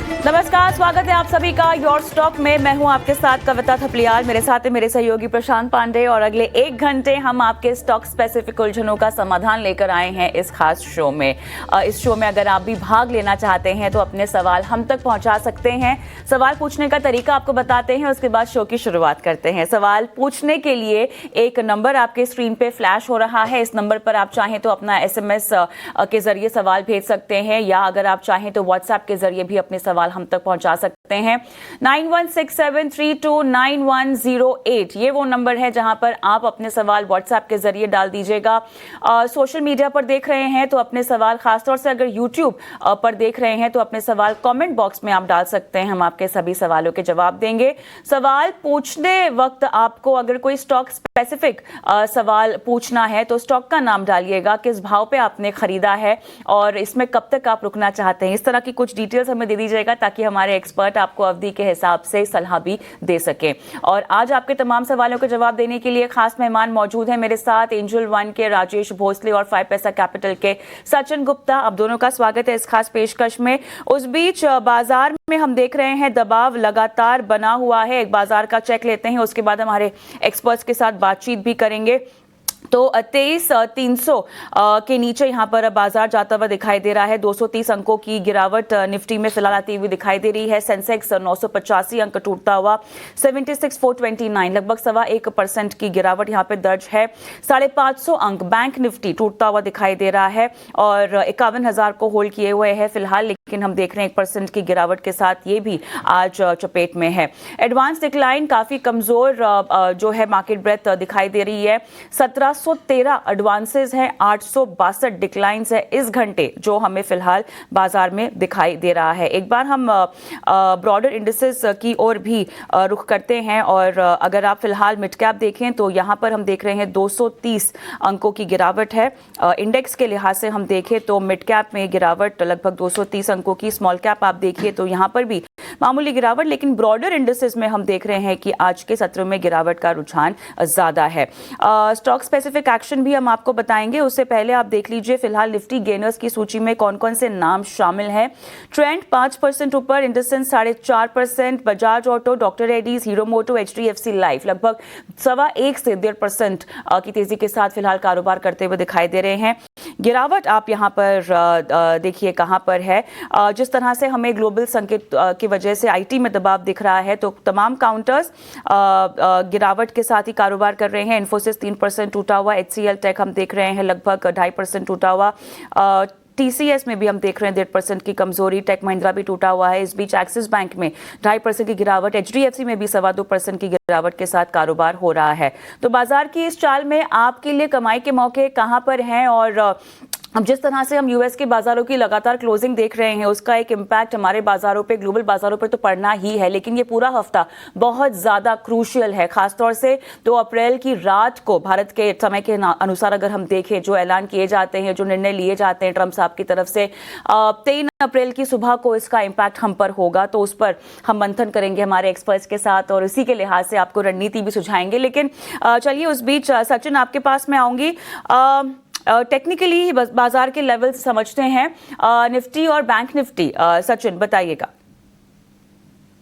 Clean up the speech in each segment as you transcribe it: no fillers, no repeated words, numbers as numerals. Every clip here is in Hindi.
नमस्कार, स्वागत है आप सभी का योर स्टॉक में। मैं हूं आपके साथ कविता थपलियाल, मेरे साथ है मेरे सहयोगी प्रशांत पांडे और अगले 1 घंटे हम आपके स्टॉक स्पेसिफिक उलझनों का समाधान लेकर आए हैं इस खास शो में। इस शो में अगर आप भी भाग लेना चाहते हैं तो अपने सवाल हम तक पहुंचा सकते हैं। सवाल पूछने का तरीका आपको बताते हैं, उसके बाद शो की शुरुआत करते हैं। सवाल पूछने के लिए एक नंबर आपके स्क्रीन पे फ्लैश हो रहा है, इस नंबर पर आप चाहें तो अपना SMS के जरिए सवाल भेज सकते हैं या अगर आप चाहें तो व्हाट्सएप के जरिए भी अपने सवाल हम तक पहुंचा सकते हैं। 9167329108 ये वो नंबर है जहां पर आप अपने सवाल व्हाट्सएप के जरिए डाल दीजिएगा। सोशल मीडिया पर देख रहे हैं तो अपने सवाल, खासतौर से अगर यूट्यूब पर देख रहे हैं तो अपने सवाल कमेंट बॉक्स में आप डाल सकते हैं, हम आपके सभी सवालों के जवाब देंगे। सवाल पूछते वक्त आपको अगर कोई स्टॉक स्पेसिफिक सवाल पूछना है तो स्टॉक का नाम डालिएगा, किस भाव पे आपने खरीदा है और इसमें कब तक आप रुकना चाहते हैं, इस तरह की कुछ डिटेल्स हमें दे दीजिएगा ताकि हमारे एक्सपर्ट आपको अवधि के हिसाब से सलाह भी दे सके। और आज आपके तमाम सवालों के जवाब देने के लिए खास मेहमान मौजूद हैं मेरे साथ। एंजल वन के राजेश भोसले और 5 पैसा कैपिटल के सचिन गुप्ता, आप दोनों का स्वागत है इस खास पेशकश में। उस बीच बाजार में हम देख रहे हैं दबाव लगातार बना हुआ है। एक बाजार का चेक लेते हैं, उसके बाद हमारे एक्सपर्ट्स के साथ बातचीत भी करेंगे। तो 23,300 के नीचे यहां पर बाजार जाता हुआ दिखाई दे रहा है। 230 अंकों की गिरावट निफ्टी में फिलहाल आती हुई दिखाई दे रही है। सेंसेक्स 985 अंक टूटता हुआ 76,429, लगभग 1.25% की गिरावट यहां पे दर्ज है। 550 अंक बैंक निफ्टी टूटता हुआ दिखाई दे रहा है और 51,000 को होल्ड किए हुए है फिलहाल, लेकिन हम देख रहे हैं 1% की गिरावट के साथ ये भी आज चपेट में है। एडवांस डिक्लाइन काफी कमजोर जो है मार्केट ब्रेथ दिखाई दे रही है। 1713 एडवांसेस हैं, 862 डिक्लाइंस है इस घंटे जो हमें फिलहाल बाजार में दिखाई दे रहा है। एक बार हम ब्रॉडर इंडिसेस की ओर भी रुख करते हैं और अगर आप फिलहाल मिड कैप देखें तो यहां पर हम देख रहे हैं 230 अंकों की गिरावट है। इंडेक्स के लिहाज से हम देखें तो मिड कैप में गिरावट लगभग 230 अंकों की, स्मॉल कैप आप देखिए तो यहां पर भी मामूली गिरावट, लेकिन ब्रॉडर इंडिसेस में हम देख रहे हैं कि आज के सत्र में गिरावट का रुझान ज्यादा है। स्टॉक स्पेसिफिक एक्शन भी हम आपको बताएंगे, उससे पहले आप देख लीजिए फिलहाल निफ्टी गेनर्स की सूची में कौन कौन से नाम शामिल हैं। ट्रेंड 5% ऊपर, IndusInd 4.5%, Bajaj Auto, doctor Reddy's, Hero Moto, HDFC Life लगभग 1.25 से 1.5% की तेजी के साथ फिलहाल कारोबार करते हुए दिखाई दे रहे हैं। गिरावट आप यहां पर देखिए कहां पर है। जिस तरह से हमें ग्लोबल संकेत की वजह से IT में दबाव दिख रहा है तो तमाम काउंटर्स गिरावट के साथ ही कारोबार कर रहे हैं। इन्फोसिस 3% टूटा हुआ, HCL टेक हम देख रहे हैं लगभग 2.5% टूटा हुआ, TCS में भी हम देख रहे हैं 1.5% की कमजोरी, टेक महिंद्रा भी टूटा हुआ है। इस बीच एक्सिस बैंक में 2.5% की गिरावट, HDFC में भी 2.25% की गिरावट के साथ कारोबार हो रहा है। तो बाजार की इस चाल में आपके लिए कमाई के मौके कहां पर हैं और अब जिस तरह से हम यूएस के बाजारों की लगातार क्लोजिंग देख रहे हैं उसका एक इम्पैक्ट हमारे बाजारों पे, ग्लोबल बाजारों पे तो पड़ना ही है, लेकिन ये पूरा हफ्ता बहुत ज्यादा क्रूशियल है। खासतौर से 2 अप्रैल की रात को भारत के समय के अनुसार अगर हम देखें जो ऐलान किए जाते हैं, जो निर्णय लिए जाते हैं ट्रंप साहब की तरफ से, 23 अप्रैल की सुबह को इसका इम्पैक्ट हम पर होगा। तो उस पर हम मंथन करेंगे हमारे एक्सपर्ट्स के साथ और इसी के लिहाज से आपको रणनीति भी सुझाएंगे। लेकिन चलिए उस बीच सचिन आपके पास मैं आऊंगी। टेक्निकली बाजार के लेवल समझते हैं, निफ्टी और बैंक निफ्टी। सचिन बताइएगा।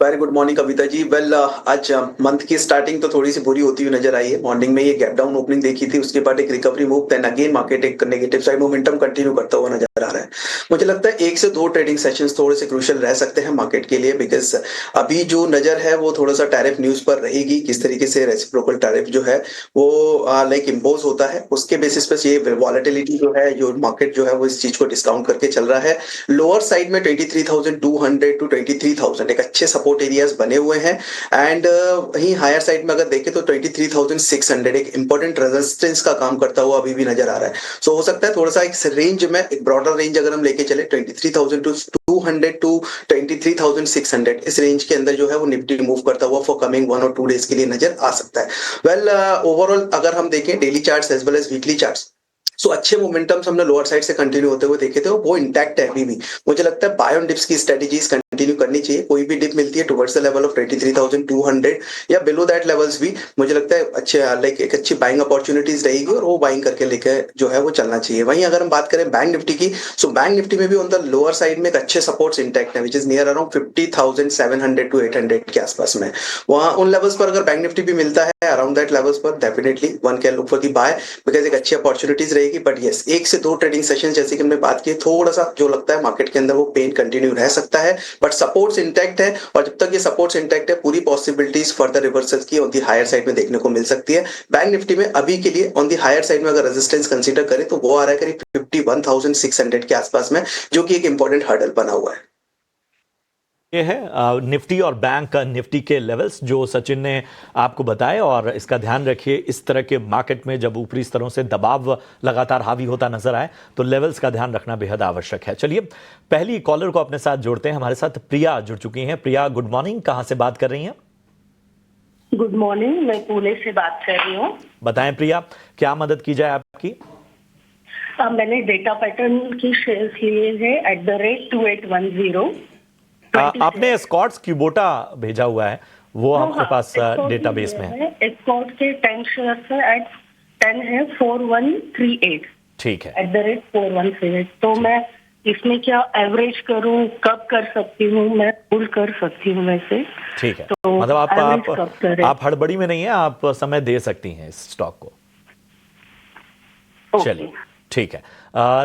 Very good morning Kavita ji. Well आज मंथ की स्टार्टिंग तो थोड़ी सी बुरी होती हुई नजर आई है। मॉर्निंग में ये गैप डाउन ओपनिंग देखी थी, उसके बाद एक recovery move, then again market एक नेगेटिव साइड मोमेंटम कंटिन्यू करता हुआ नजर आ रहा है। मुझे लगता है 1 से 2 ट्रेडिंग सेशंस थोड़े से क्रूशियल रह सकते हैं मार्केट के लिए, बिकॉज अभी जो नजर है वो थोड़ा सा टैरिफ न्यूज पर रहेगी, किस तरीके से रेसिप्रोकल टैरिफ जो है वो लाइक इम्पोज होता है, उसके बेसिस पे ये वॉलेटिलिटी जो है, जो मार्केट जो है वो इस चीज को डिस्काउंट करके चल रहा है। लोअर साइड में 23,200 टू 23,000 एक अच्छे सपोर्ट एरियाज बने हुए हैं एंड वहीं हायर साइड में अगर देखें तो 23,600 एक इंपॉर्टेंट रेजिस्टेंस का काम करता हुआ अभी भी नजर आ रहा है। सो हो सकता है थोड़ा सा एक रेंज में, एक ब्रॉडर रेंज अगर हम लेके चले 23,200 टू 23,600 इस रेंज के अंदर जो है वो निफ्टी मूव करता हुआ फॉर कमिंग 1 और 2 डेज के लिए नजर आ सकता है। वेल ओवरऑल अगर हम देखें daily charts as well as weekly charts, so अच्छे मोमेंटम्स हमने लोअर साइड से कंटिन्यू होते हुए देखे थे, वो इंटैक्ट है अभी भी। मुझे लगता है बाय ऑन डिप्स की स्ट्रेटेजीज कंटिन्यू करनी चाहिए। कोई भी डिप मिलती है टुवर्ड्स द लेवल ऑफ 23,200 या बिलो दैट लेवल्स भी मुझे लगता है अच्छे लाइक एक अच्छी बाइंग अपॉर्चुनिटीज रहेगी और वो बाइंग करके लेके जो है वो चलना चाहिए। वहीं अगर हम बात करें बैंक निफ्टी की, सो बैंक निफ्टी में भी ऑन द लोअर साइड में एक अच्छे सपोर्ट्स इंटैक्ट है which is near around 50,700 to 800 के आसपास में। वहां उन लेवल्स पर अगर बैंक निफ्टी भी मिलता है अराउंड दैट लेवल्स पर, definitely one can look for the buy because एक अच्छी अपॉर्चुनिटीज रहेगी। बट यस, 1 से 2 ट्रेडिंग सेशन जैसे कि हमने बात की, थोड़ा सा जो लगता है मार्केट के अंदर वो पेन कंटिन्यू रह सकता है, बट सपोर्ट्स इंटैक्ट है और जब तक ये सपोर्ट्स इंटैक्ट है पूरी पॉसिबिलिटीज फर्दर रिवर्सल्स की ऑन दी हायर साइड में देखने को मिल सकती है। बैंक निफ्टी में अभी के लिए ऑन दी हायर साइड में अगर रेजिस्टेंस कंसीडर करें तो वो आ रहा है करीब 51,600 के आसपास में, जो कि एक इंपॉर्टेंट हर्डल बना हुआ है। ये है निफ्टी और बैंक निफ्टी के लेवल्स जो सचिन ने आपको बताए, और इसका ध्यान रखिए इस तरह के मार्केट में जब ऊपरी स्तरों से दबाव लगातार हावी होता नजर आए तो लेवल्स का ध्यान रखना बेहद आवश्यक है। चलिए पहली कॉलर को अपने साथ जोड़ते हैं। हमारे साथ प्रिया जुड़ चुकी हैं। प्रिया, गुड मॉर्निंग, कहां से बात कर रही हैं? गुड मॉर्निंग, मैं पुणे से बात कर रही हूँ। बताएं प्रिया, क्या मदद की जाए आपकी? मैंने डेटा पैटर्न की शेयर्स लिए हैं @2810। आपने स्कॉट्स क्यूबोटा भेजा हुआ है, वो आपके पास डेटाबेस में है। स्कॉट के 10 शेयर्स है, 10 है 4138। ठीक है, @4138। तो मैं इसमें क्या एवरेज करूं, कब कर सकती हूँ? मैं पुल कर सकती हूँ वैसे। ठीक है, तो मतलब average आप हड़बड़ी में नहीं है, आप समय दे सकती हैं इस स्टॉक को। चलिए ठीक है।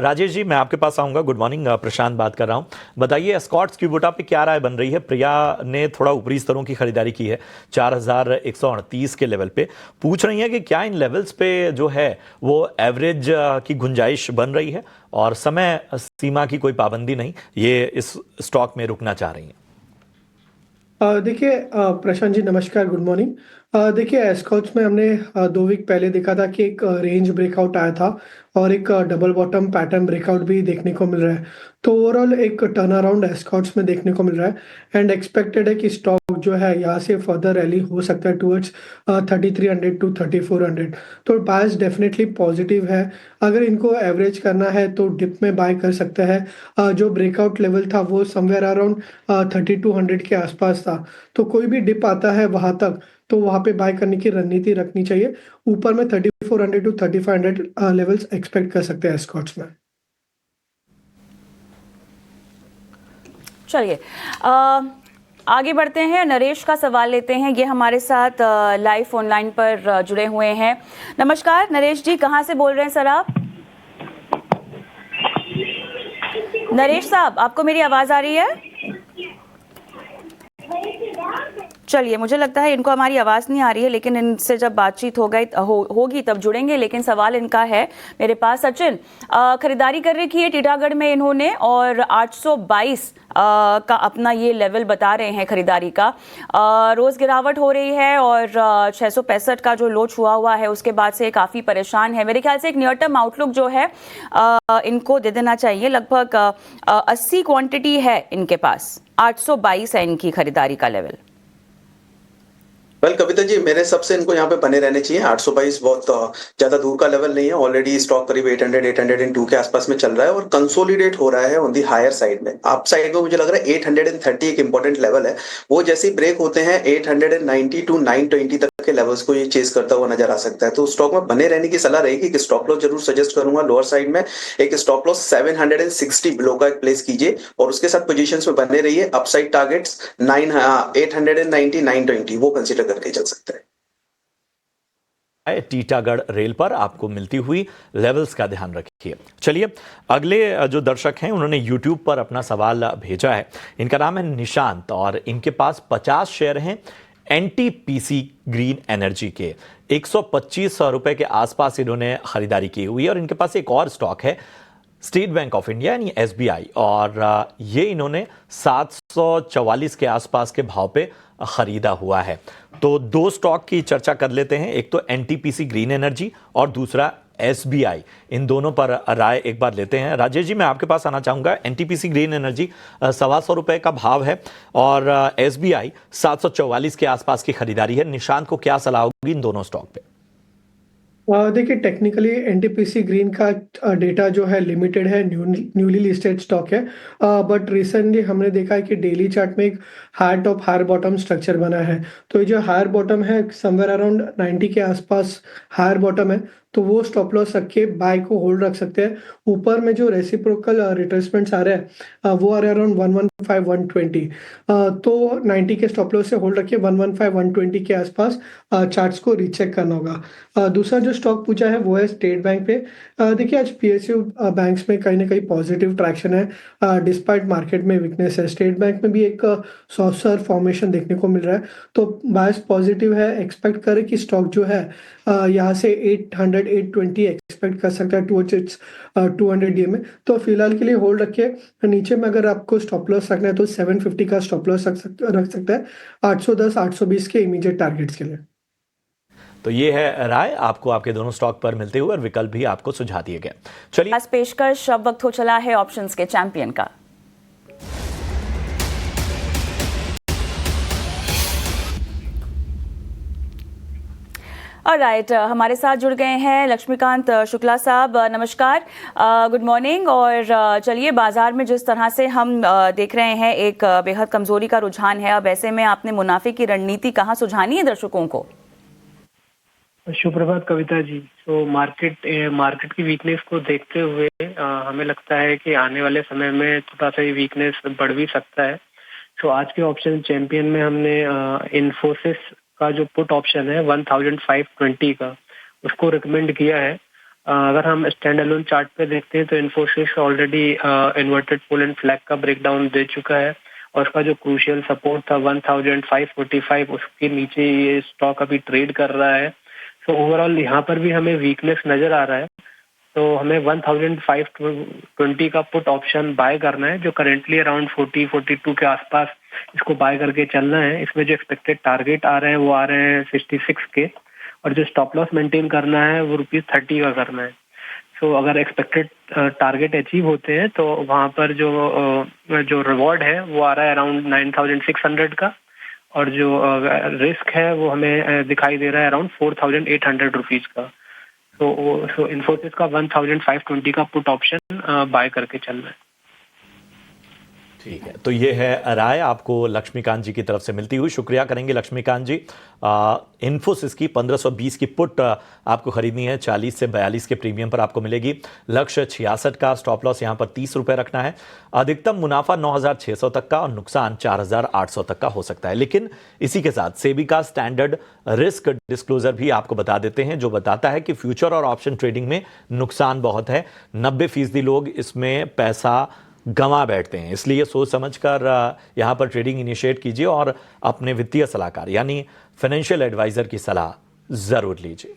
राजेश जी, मैं आपके पास आऊंगा। गुड मॉर्निंग, प्रशांत बात कर रहा हूं। बताइए स्कॉट्स क्यूबोटा पे क्या राय बन रही है? प्रिया ने थोड़ा ऊपरी स्तरों की खरीदारी की है 4,138 के लेवल पे। पूछ रही है कि क्या इन लेवल्स पे जो है वो एवरेज की गुंजाइश बन रही है और समय सीमा की कोई पाबंदी नहीं, ये इस स्टॉक में रुकना चाह रही हैं। देखिए प्रशांत जी नमस्कार, गुड मॉर्निंग। देखिए एस्कॉट्स में हमने 2 वीक पहले देखा था कि एक रेंज ब्रेकआउट आया था और एक डबल बॉटम पैटर्न ब्रेकआउट भी देखने को मिल रहा है। तो ओवरऑल एक टर्न अराउंड एस्कॉट्स में देखने को मिल रहा है एंड एक्सपेक्टेड है कि स्टॉक जो है यहाँ से फर्दर रैली हो सकता है टुवर्ड्स 3,300 टू 3,400। तो बायस डेफिनेटली पॉजिटिव है। अगर इनको एवरेज करना है तो डिप में बाय कर सकते हैं। जो ब्रेकआउट लेवल था वो समवेयर अराउंड 3,200 के आसपास था। तो कोई भी डिप आता है वहां तक तो वहां पे बाय करने की रणनीति रखनी चाहिए। ऊपर में 3,400 टू 3,500 लेवल्स एक्सपेक्ट कर सकते हैं स्कॉट्स में। चलिए आगे बढ़ते हैं, नरेश का सवाल लेते हैं। ये हमारे साथ लाइव ऑनलाइन पर जुड़े हुए हैं। नमस्कार नरेश जी, कहाँ से बोल रहे हैं सर आप? नरेश साहब, आपको मेरी आवाज आ रही है? चलिए, मुझे लगता है इनको हमारी आवाज़ नहीं आ रही है, लेकिन इनसे जब बातचीत होगी तब जुड़ेंगे। लेकिन सवाल इनका है मेरे पास। सचिन, खरीदारी कर रखी है टीटागढ़ में इन्होंने और 822 का अपना ये लेवल बता रहे हैं खरीदारी का। रोज़ गिरावट हो रही है और 665 का जो लो छुआ हुआ है उसके बाद से काफ़ी परेशान है। मेरे ख्याल से एक नियर टर्म आउटलुक जो है इनको दे देना चाहिए। लगभग 80 क्वांटिटी है इनके पास, 822 है इनकी खरीदारी का लेवल। वेल कविता जी, मेरे हिसाब से इनको यहाँ पे बने रहने चाहिए। 822 बहुत ज्यादा दूर का लेवल नहीं है। ऑलरेडी स्टॉक करीब 802 के आसपास में चल रहा है और कंसोलिडेट हो रहा है ऑन दी हायर साइड में। अप साइड में मुझे लग रहा है 830 एक इंपॉर्टेंट लेवल है। वो जैसे ही ब्रेक होते हैं 890 टू 920 तक के लेवल्स को ये चेस करता हुआ नजर आ सकता है। तो स्टॉक में बने रहने की सलाह रहेगी कि स्टॉप लॉस जरूर सजेस्ट करूंगा। लोअर साइड में एक स्टॉप लॉस 760 बिलो का प्लेस कीजिए और उसके साथ पोजीशंस में बने रहिए। अपसाइड टारगेट्स 890 920 वो कंसीडर करके चल सकता है। टीटागढ़ रेल पर आपको मिलती हुई लेवल्स का ध्यान रखिए। चलिए अगले जो दर्शक हैं उन्होंने यूट्यूब पर अपना सवाल भेजा है। इनका नाम है निशांत और इनके पास 50 शेयर हैं एनटीपीसी ग्रीन एनर्जी के। 125 रुपए के आसपास इन्होंने खरीदारी की हुई है और इनके पास एक और स्टॉक है स्टेट बैंक ऑफ इंडिया यानी एसबीआई, और ये इन्होंने 744 के आसपास के भाव पे खरीदा हुआ है। तो दो स्टॉक की चर्चा कर लेते हैं, एक तो एनटीपीसी ग्रीन एनर्जी और दूसरा एसबीआई। इन दोनों पर राय एक बार लेते हैं। राजेश जी, मैं आपके पास आना चाहूंगा। एनटीपीसी ग्रीन एनर्जी 125 रुपए का भाव है और एसबीआई 744 के आसपास की खरीदारी है। निशांत को क्या सलाह होगी इन दोनों स्टॉक पे? देखिए टेक्निकली एनटीपीसी ग्रीन का डेटा जो है लिमिटेड है, न्यूली लिस्टेड स्टॉक है, बट रिसेंटली हमने देखा है कि डेली चार्ट में एक higher top higher bottom structure बना है। तो ये जो हायर बॉटम है समवेयर अराउंड 90 के आसपास हायर बॉटम है, तो वो स्टॉप लॉस रख के बाय को होल्ड रख सकते हैं। ऊपर में जो रेसिप्रोकल रिट्रेसमेंट्स आ रहे हैं वो आ रहे हैं अराउंड 115 120, तो 90 के स्टॉप लॉस से होल्ड रखिए, 115 120 के आसपास चार्ट्स को रीचेक करना होगा। दूसरा जो स्टॉक पूछा है वो है स्टेट बैंक पे। देखिए आज पीएसयू बैंक्स में कहीं ना कहीं पॉजिटिव ट्रैक्शन है, डिस्पाइट मार्केट में वीकनेस है। स्टेट बैंक में भी एक सॉफ्टवेयर फॉर्मेशन देखने को मिल रहा है, तो बायस पॉजिटिव है। एक्सपेक्ट करें कि स्टॉक जो है यहाँ से 800 820 एक्सपेक्ट कर सकता है टुवर्ड्स इट्स 200 डे में। तो फिलहाल के लिए होल्ड रखिए। नीचे में अगर आपको स्टॉप लॉस रखना है तो 750 का स्टॉप लॉस रख सकता है, 810 820 के इमीडिएट टारगेट्स के लिए। तो ये है राय आपको आपके दोनों स्टॉक पर मिलते हुए, और विकल्प भी आपको सुझा दिए गए। चलिए आज पेशकश अब वक्त हो चला है ऑप्शंस के चैंपियन का। ऑलराइट, हमारे साथ जुड़ गए हैं लक्ष्मीकांत शुक्ला साहब। नमस्कार, गुड मॉर्निंग। और चलिए, बाजार में जिस तरह से हम देख रहे हैं एक बेहद कमजोरी का रुझान है, अब ऐसे में आपने मुनाफे की रणनीति कहाँ सुझानी है दर्शकों को? सुप्रभात कविता जी। तो मार्केट की वीकनेस को देखते हुए हमें लगता है कि आने वाले समय में थोड़ा सा ये वीकनेस बढ़ भी सकता है। तो आज के ऑप्शन चैंपियन में हमने इन्फोसिस का जो पुट ऑप्शन है 1520 का, उसको रिकमेंड किया है। अगर हम स्टैंड अलोन चार्ट पे देखते हैं तो Infosys already inverted pole and flag का ब्रेकडाउन दे चुका है, और उसका जो क्रूशियल सपोर्ट था 1545 उसके नीचे ये स्टॉक अभी ट्रेड कर रहा है। तो ओवरऑल यहाँ पर भी हमें वीकनेस नजर आ रहा है, तो हमें 1520 का पुट ऑप्शन बाय करना है, जो करेंटली अराउंड 42 के आसपास इसको बाय करके चलना है। इसमें जो एक्सपेक्टेड टारगेट आ रहे हैं वो आ रहे हैं 66 के, और जो स्टॉप लॉस मेंटेन करना है वो ₹30 का करना है। तो अगर एक्सपेक्टेड टारगेट अचीव होते हैं तो वहाँ पर जो रिवॉर्ड है वो आ रहा है अराउंड 9600 का, और जो रिस्क है वो हमें दिखाई दे रहा है अराउंड 4800 रुपीज का। तो इन्फोसिस का 1520 का पुट ऑप्शन बाय करके चलना है। ठीक है, तो ये है राय आपको लक्ष्मीकांत जी की तरफ से मिलती हुई। शुक्रिया करेंगे लक्ष्मीकांत जी। इन्फोसिस की 1520 की पुट आपको खरीदनी है, 40 से 42 के प्रीमियम पर आपको मिलेगी। लक्ष्य 66 का, स्टॉप लॉस यहां पर 30 रुपए रखना है। अधिकतम मुनाफा 9600 तक का और नुकसान 4800 तक का हो सकता है। लेकिन इसी के साथ सेबी का स्टैंडर्ड रिस्क डिस्क्लोजर भी आपको बता देते हैं, जो बताता है कि फ्यूचर और ऑप्शन ट्रेडिंग में नुकसान बहुत है। 90% लोग इसमें पैसा गंवा बैठते हैं, इसलिए सोच समझकर यहां पर ट्रेडिंग इनिशिएट कीजिए और अपने वित्तीय सलाहकार यानी फाइनेंशियल एडवाइजर की सलाह जरूर लीजिए।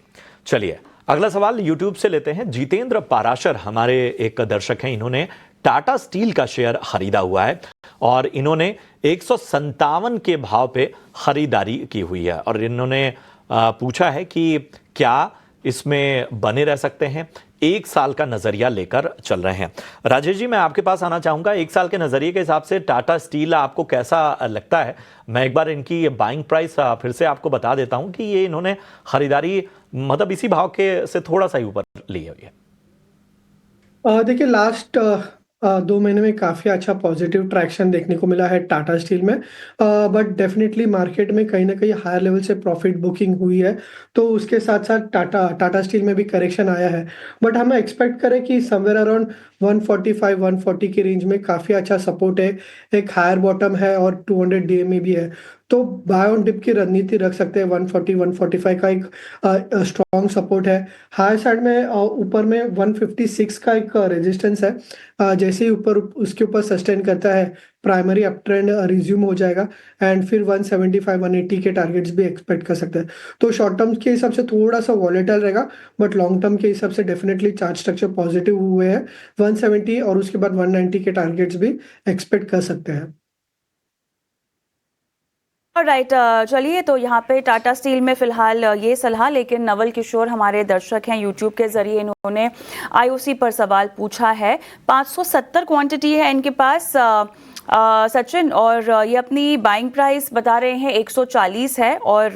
चलिए अगला सवाल यूट्यूब से लेते हैं। जितेंद्र पाराशर हमारे एक दर्शक हैं, इन्होंने टाटा स्टील का शेयर खरीदा हुआ है और इन्होंने 157 के भाव पे खरीदारी की हुई है, और इन्होंने पूछा है कि क्या इसमें बने रह सकते हैं। 1 साल का नजरिया लेकर चल रहे हैं। राजेश जी, मैं आपके पास आना चाहूंगा। 1 साल के नजरिए के हिसाब से टाटा स्टील आपको कैसा लगता है? मैं एक बार इनकी बाइंग प्राइस फिर से आपको बता देता हूं कि ये इन्होंने खरीदारी मतलब इसी भाव के से थोड़ा सा ही ऊपर ली हुई है। देखिए लास्ट 2 महीने में काफ़ी अच्छा पॉजिटिव ट्रैक्शन देखने को मिला है टाटा स्टील में, बट डेफिनेटली मार्केट में कहीं ना कहीं हायर लेवल से प्रॉफिट बुकिंग हुई है, तो उसके साथ साथ टाटा स्टील में भी करेक्शन आया है। बट हम एक्सपेक्ट करें कि समवेयर अराउंड 145 140 की रेंज में काफ़ी अच्छा सपोर्ट है, एक हायर बॉटम है और 200 डीएमए भी है, तो बाय ऑन डिप की रणनीति रख सकते हैं। 140 145 का एक स्ट्रॉन्ग सपोर्ट है। हायर साइड में ऊपर में 156 का एक रेजिस्टेंस है, जैसे ही ऊपर उसके ऊपर सस्टेन करता है प्राइमरी अप ट्रेंड रिज्यूम हो जाएगा, एंड फिर 175 180 के टारगेट्स भी एक्सपेक्ट कर सकते हैं। तो शॉर्ट टर्म के हिसाब से थोड़ा सा वॉलेटाइल रहेगा, बट लॉन्ग टर्म के हिसाब से डेफिनेटली चार्ट स्ट्रक्चर पॉजिटिव हुए हैं। 170 और उसके बाद 190 के टारगेट्स भी एक्सपेक्ट कर सकते हैं। राइट, चलिए, तो यहाँ पे टाटा स्टील में फिलहाल ये सलाह, लेकिन नवल किशोर हमारे दर्शक हैं यूट्यूब के जरिए, इन्होंने आईओसी पर सवाल पूछा है। 570 क्वांटिटी है इनके पास, सचिन, और ये अपनी बाइंग प्राइस बता रहे हैं 140 है और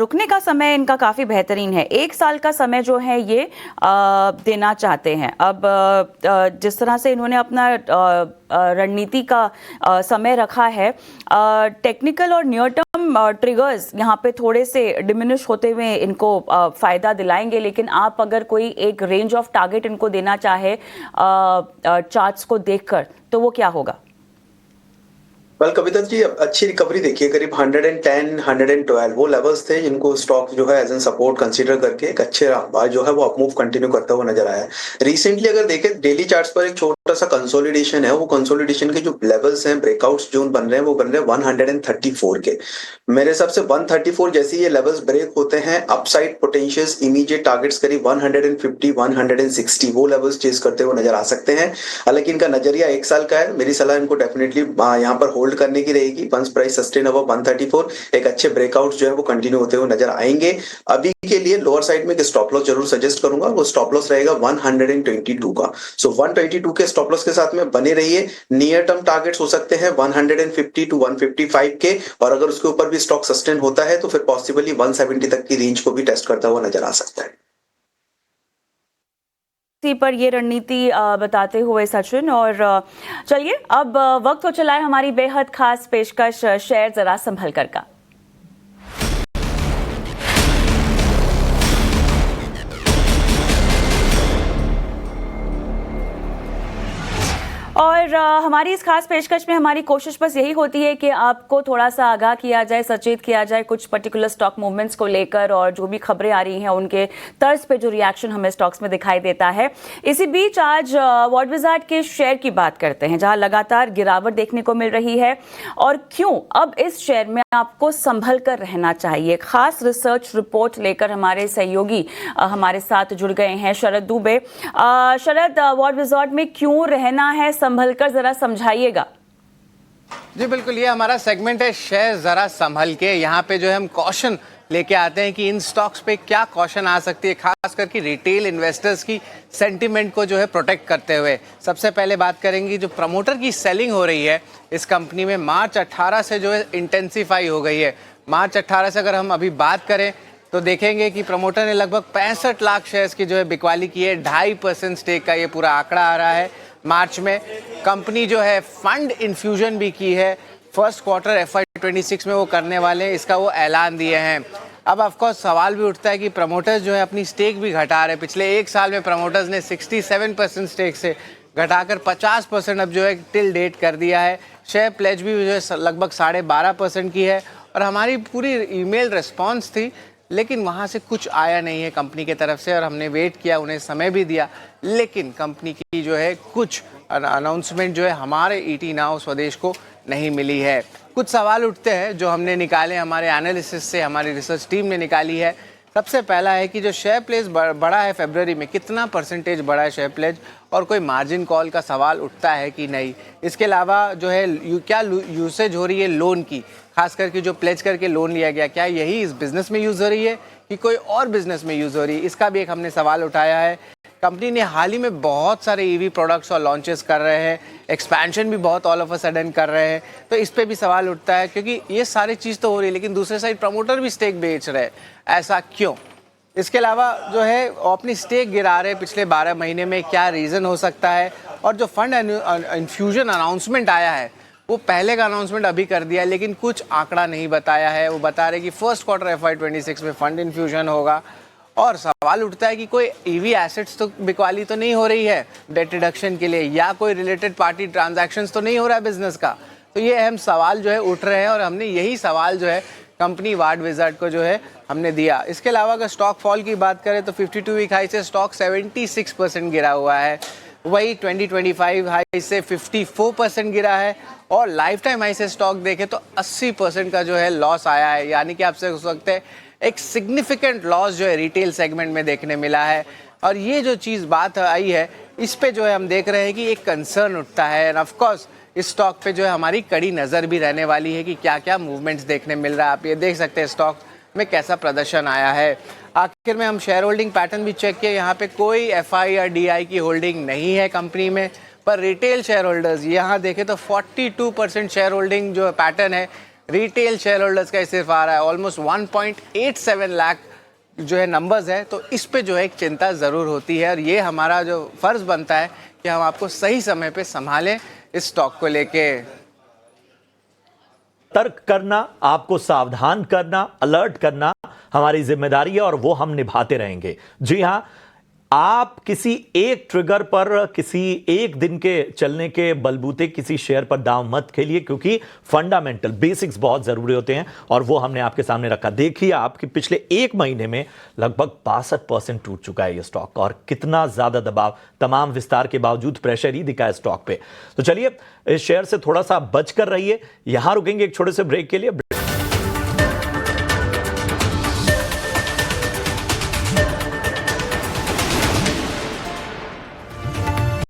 रुकने का समय इनका काफ़ी बेहतरीन है। 1 साल का समय जो है ये देना चाहते हैं। अब जिस तरह से इन्होंने अपना रणनीति का समय रखा है, टेक्निकल और नियर टर्म ट्रिगर्स यहाँ पे थोड़े से डिमिनिश होते हुए इनको फ़ायदा दिलाएंगे। लेकिन आप अगर कोई एक रेंज ऑफ टारगेट इनको देना चाहे चार्ट्स को देखकर, तो वो क्या होगा? वेल कविता जी, अच्छी रिकवरी देखिए, करीब 110, 112 वो लेवल्स थे जिनको स्टॉक जो है एज एन सपोर्ट कंसीडर करके एक अच्छे बार जो है वो अपमूव कंटिन्यू करता हुआ नजर आया है। रिसेंटली अगर देखें डेली चार्ट्स पर एक छोटा सा कंसोलिडेशन है, वो कंसोलिडेशन के जो लेवल्स हैं, ब्रेकआउट्स जोन बन रहे हैं, वो बन रहे हैं 134 के। मेरे हिसाब से 134 जैसे ये लेवल्स ब्रेक होते हैं, अपसाइड पोटेंशियल्स, इमीडिएट टारगेट्स करीब 150, 160 वो लेवल्स चेस करते हुए नजर आ सकते हैं। हालांकि इनका नजरिया 1 साल का है, मेरी सलाह इनको डेफिनेटली यहाँ पर होल्ड करने की रहेगी। वंस प्राइस सस्टेन अबव 134, एक अच्छे ब्रेकआउट जो है वो कंटिन्यू होते हुए नजर आएंगे। अभी के लिए लोअर साइड में एक स्टॉप लॉस जरूर सजेस्ट करूंगा, वो स्टॉप लॉस रहेगा 122 का। सो 122 के स्टॉप लॉस के साथ में बने रहिए। नियर टर्म टारगेट्स हो सकते हैं 150 टू 155 के, और अगर उसके ऊपर भी स्टॉक सस्टेन होता है तो फिर पॉसिबली 170 तक की रेंज को भी टेस्ट करता हुआ नजर आ सकता है। पर ये रणनीति बताते हुए सचिन, और चलिए अब वक्त हो चला है हमारी बेहद खास पेशकश शेयर जरा संभल कर का। और हमारी इस खास पेशकश में हमारी कोशिश बस यही होती है कि आपको थोड़ा सा आगाह किया जाए, सचेत किया जाए कुछ पर्टिकुलर स्टॉक मूवमेंट्स को लेकर, और जो भी खबरें आ रही हैं उनके तर्ज पे जो रिएक्शन हमें स्टॉक्स में दिखाई देता है। इसी बीच आज वॉट विजार्ड के शेयर की बात करते हैं, जहां लगातार गिरावट देखने को मिल रही है, और क्यों अब इस शेयर में आपको संभल कर रहना चाहिए। खास रिसर्च रिपोर्ट लेकर हमारे सहयोगी हमारे साथ जुड़ गए हैं, शरद दुबे। शरद, वॉट विजार्ड में क्यों रहना है, संभल कर जरा समझाइएगा। जी बिल्कुल, ये हमारा सेगमेंट है शेयर जरा संभल के। यहाँ पे जो है हम कॉशन लेके आते हैं कि इन स्टॉक्स पे क्या कॉशन आ सकती है, खास करके रिटेल इन्वेस्टर्स की सेंटिमेंट को जो है प्रोटेक्ट करते हुए। सबसे पहले बात करेंगे जो प्रमोटर की सेलिंग हो रही है इस कंपनी में मार्च 18 से जो है इंटेंसिफाई हो गई है। मार्च 18 से अगर हम अभी बात करें तो देखेंगे कि प्रमोटर ने लगभग 65 लाख शेयर्स की जो है बिकवाली की है। 2.5% स्टेक का ये पूरा आंकड़ा आ रहा है। मार्च में कंपनी जो है फंड इन्फ्यूजन भी की है, फर्स्ट क्वार्टर FY26 में वो करने वाले हैं, इसका वो ऐलान दिए हैं। अब ऑफकोर्स सवाल भी उठता है कि प्रमोटर्स जो है अपनी स्टेक भी घटा रहे हैं। पिछले 1 साल में प्रमोटर्स ने 67% स्टेक से घटाकर 50% अब जो है टिल डेट कर दिया है। शेयर प्लेज भी जो है लगभग 12.5% की है, और हमारी पूरी ईमेल रिस्पॉन्स थी, लेकिन वहाँ से कुछ आया नहीं है कंपनी की तरफ से, और हमने वेट किया, उन्हें समय भी दिया, लेकिन कंपनी की जो है कुछ अनाउंसमेंट जो है हमारे ET नाउ स्वदेश को नहीं मिली है। कुछ सवाल उठते हैं जो हमने निकाले हमारे एनालिसिस से, हमारी रिसर्च टीम ने निकाली है। सबसे पहला है कि जो शेयर प्लेज बढ़ा है फरवरी में, कितना परसेंटेज बढ़ा है शेयर प्लेज, और कोई मार्जिन कॉल का सवाल उठता है कि नहीं। इसके अलावा जो है क्या यूसेज हो रही है लोन की, खास करके जो प्लेज करके लोन लिया गया, क्या यही इस बिजनेस में यूज़ हो रही है कि कोई और बिजनेस में यूज़ हो रही है, इसका भी एक हमने सवाल उठाया है। कंपनी ने हाल ही में बहुत सारे EV प्रोडक्ट्स और लॉन्चेस कर रहे हैं, एक्सपेंशन भी बहुत ऑल ऑफ अ सडन कर रहे हैं, तो इस पे भी सवाल उठता है, क्योंकि ये सारी चीज़ तो हो रही है लेकिन दूसरे साइड प्रमोटर भी स्टेक बेच रहे हैं, ऐसा क्यों। इसके अलावा जो है अपनी स्टेक गिरा रहे पिछले 12 महीने में, क्या रीज़न हो सकता है। और जो फंड इन्फ्यूजन अनाउंसमेंट आया है, वो पहले का अनाउंसमेंट अभी कर दिया है, लेकिन कुछ आंकड़ा नहीं बताया है। वो बता रहे कि फर्स्ट क्वार्टर FY26 में फंड इन्फ्यूजन होगा, और सवाल उठता है कि कोई EV एसेट्स तो बिकवाली तो नहीं हो रही है डेट रिडक्शन के लिए, या कोई रिलेटेड पार्टी ट्रांजैक्शंस तो नहीं हो रहा है बिजनेस का। तो ये अहम सवाल जो है उठ रहे हैं, और हमने यही सवाल जो है कंपनी वॉट विजार्ड को जो है हमने दिया। इसके अलावा अगर स्टॉक फॉल की बात करें तो 52 वीक हाई से स्टॉक 76% गिरा हुआ है, वही 2025 हाई से 54% गिरा है, और लाइफ टाइम हाई से स्टॉक देखें तो 80% का जो है लॉस आया है। यानी कि आपसे हो सकते हैं एक सिग्निफिकेंट लॉस जो है रिटेल सेगमेंट में देखने मिला है। और ये जो चीज़ बात आई है, इस पे जो है हम देख रहे हैं कि एक कंसर्न उठता है, एंड ऑफ कोर्स इस स्टॉक पे जो है हमारी कड़ी नज़र भी रहने वाली है कि क्या क्या मूवमेंट्स देखने मिल रहा है। आप ये देख सकते हैं स्टॉक में कैसा प्रदर्शन आया है। आखिर में हम शेयर होल्डिंग पैटर्न भी चेक किए, यहाँ पे कोई FI या DI की होल्डिंग नहीं है कंपनी में। पर रिटेल शेयर होल्डर्स यहाँ देखें तो 42% शेयर होल्डिंग जो पैटर्न है रिटेल शेयर होल्डर्स का सिर्फ आ रहा है। ऑलमोस्ट 1.87 लाख जो है नंबर्स है, तो इस पे जो है एक चिंता ज़रूर होती है और ये हमारा जो फ़र्ज़ बनता है कि हम आपको सही समय पे संभालें इस स्टॉक को लेके। तर्क करना, आपको सावधान करना, अलर्ट करना हमारी जिम्मेदारी है और वो हम निभाते रहेंगे। जी हां, आप किसी एक ट्रिगर पर, किसी एक दिन के चलने के बलबूते किसी शेयर पर दांव मत खेलिए, क्योंकि फंडामेंटल बेसिक्स बहुत जरूरी होते हैं और वो हमने आपके सामने रखा। देखिए आपके पिछले एक महीने में लगभग 62% टूट चुका है ये स्टॉक, और कितना ज्यादा दबाव, तमाम विस्तार के बावजूद प्रेशर ही दिखा है स्टॉक पे। तो चलिए इस शेयर से थोड़ा सा बचकर रहिए। यहां रुकेंगे एक छोटे से ब्रेक के लिए।